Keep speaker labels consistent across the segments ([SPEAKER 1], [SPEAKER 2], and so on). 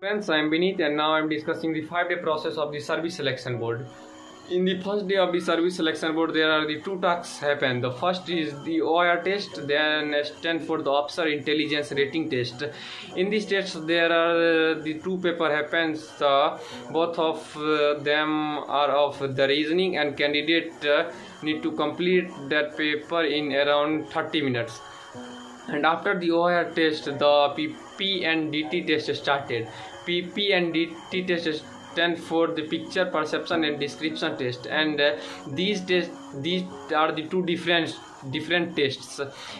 [SPEAKER 1] Friends, I am Vinit and now I am discussing the 5-day process of the service selection board. In the first day of the service selection board, there are the two tasks happen. The first is the OIR test, then stand for the officer intelligence rating test. In this test, there are the two paper happens. Both of them are of the reasoning, and candidate need to complete that paper in around 30 minutes. And after the OIR test, the PP and DT test started. PP and DT test stand for the picture perception and description test, and these are the two different tests.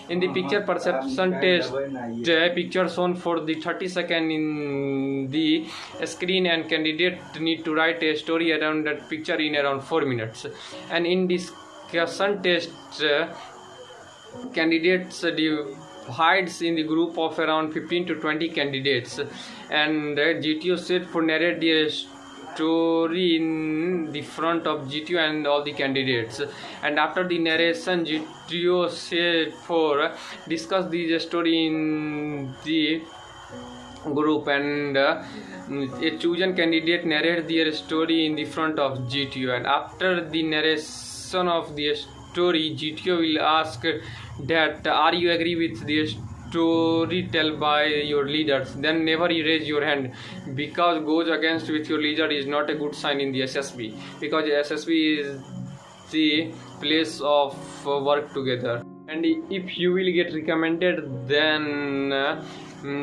[SPEAKER 1] In the picture perception test, picture shown for the 30 seconds in the screen, and candidate need to write a story around that picture in around 4 minutes. And in discussion test, candidates hides in the group of around 15 to 20 candidates, and GTO set for narrate the story in the front of GTO and all the candidates. And after the narration, GTO set for discuss the story in the group, and a chosen candidate narrate their story in the front of GTO. And after the narration of the story, GTO will ask that are you agree with the story told by your leaders. Then never erase your hand, because goes against with your leader is not a good sign in the SSB, because SSB is the place of work together. And if you will get recommended, then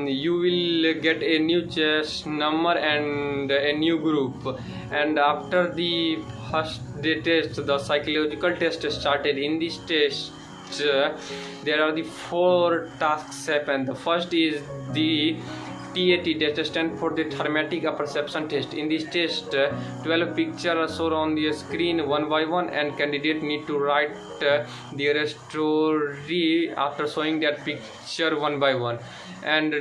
[SPEAKER 1] you will get a new chess number and a new group. And after the first day test, the psychological test started. In this test, there are the 4 tasks happen. The first is the TAT test, stand for the thematic perception test. In this test, 12 pictures are shown on the screen one by one, and candidate need to write their story after showing that picture one by one. And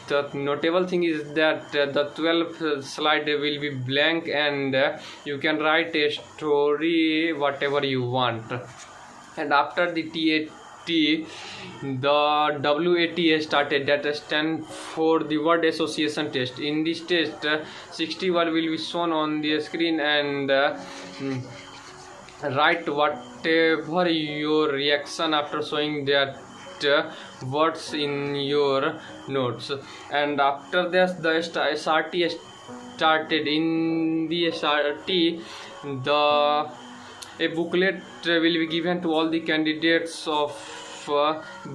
[SPEAKER 1] the notable thing is that the 12th slide will be blank, and you can write a story whatever you want. And after the TAT, the WAT started, that stand for the word association test. In this test, 60 words will be shown on the screen, and write whatever your reaction after showing that words in your notes. And after this, the SRT started. In the SRT, a booklet will be given to all the candidates of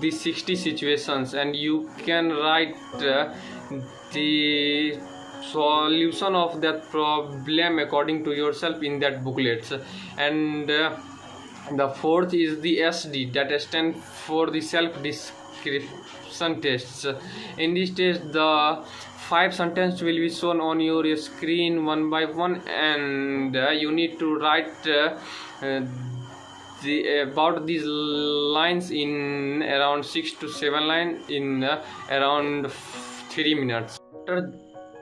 [SPEAKER 1] the 60 situations, and you can write the solution of that problem according to yourself in that booklet. And the fourth is the SD, that stands for the self description tests. In this test, the 5 sentences will be shown on your screen one by one, and you need to write about these lines in around 6 to 7 lines in around 3 minutes. After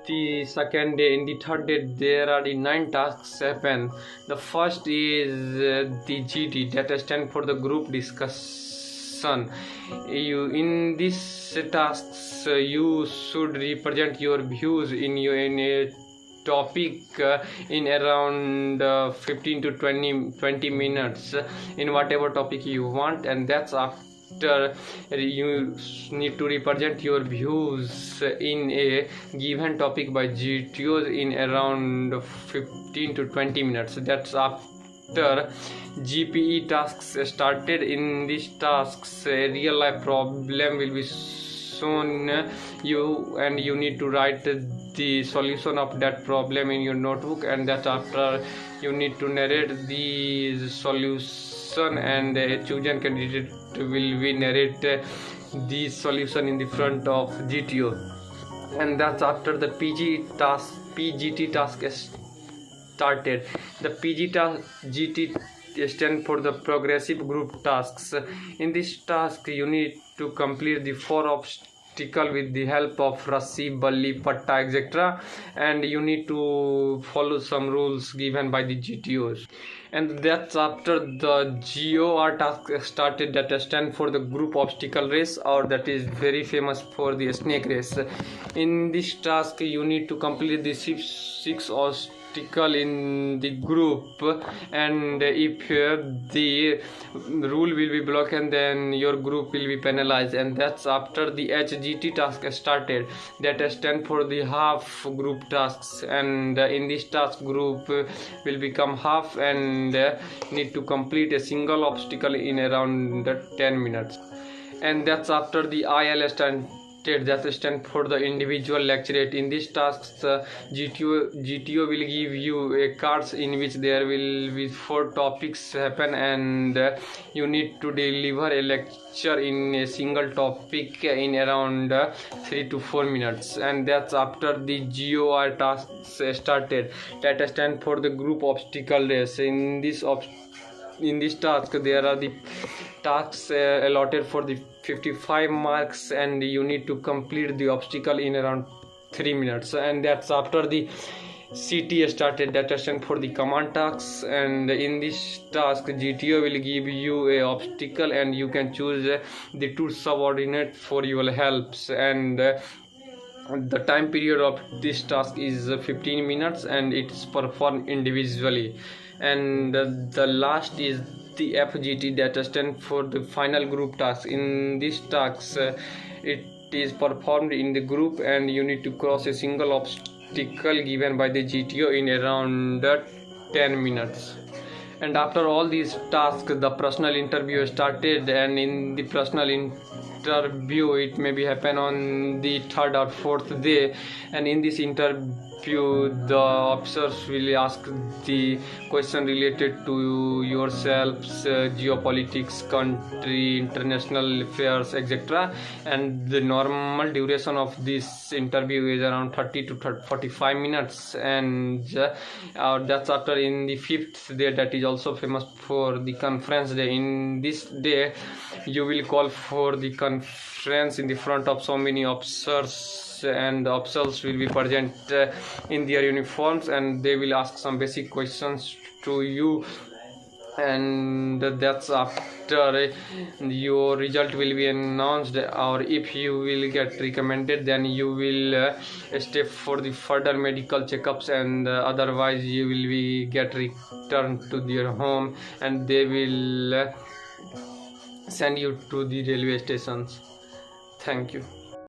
[SPEAKER 1] the second day, in the third day, there are the 9 tasks happen. The first is the GD, that stands for the group discussion. In these tasks, you should represent your views in a topic in around 15 to 20 minutes in whatever topic you want. And that's after you need to represent your views in a given topic by GTOs in around 15 to 20 minutes. That's after GPE tasks started. In these tasks, a real life problem will be shown you, and you need to write the solution of that problem in your notebook. And that after you need to narrate the solution, and a chosen candidate will be narrate the solution in the front of GTO. And that's after the PGT task started. The GT stand for the progressive group tasks. In this task, you need to complete the 4 obstacle with the help of rassi, balli, patta, etc. And you need to follow some rules given by the GTOs. And that's after the GOR task started, that stand for the group obstacle race, or that is very famous for the snake race. In this task you need to complete the six obstacle in the group, and if the rule will be broken then your group will be penalized. And that's after the HGT task started, that stand for the half group tasks, and in this task group will become half and need to complete a single obstacle in around 10 minutes. And that's after the IL that stand for the individual lecturate. In this task GTO will give you a cards in which there will be 4 topics happen, and you need to deliver a lecture in a single topic in around 3 to 4 minutes. And that's after the GOR tasks started, that stand for the group obstacle race. In this task there are the tasks allotted for the 55 marks, and you need to complete the obstacle in around 3 minutes. And that's after the CT started, that stand for the command tasks. And in this task GTO will give you a obstacle, and you can choose the 2 subordinate for your helps. And the time period of this task is 15 minutes, and it's performed individually. And the last is the FGT, that stand for the final group task. In this task it is performed in the group, and you need to cross a single obstacle given by the GTO in around 10 minutes. And after all these tasks the personal interview started, and in the personal interview it may be happen on the 3rd or 4th day. And in this interview the officers will ask the question related to yourselves, geopolitics, country, international affairs, etc. And the normal duration of this interview is around 30 to 45 minutes. And that's after in the 5th day, that is also famous for the conference day. In this day you will call for the conference in the front of so many officers, and the officers will be present in their uniforms, and they will ask some basic questions to you. And that's after your result will be announced, or if you will get recommended then you will stay for the further medical checkups, and otherwise you will be get returned to their home, and they will send you to the railway stations. Thank you.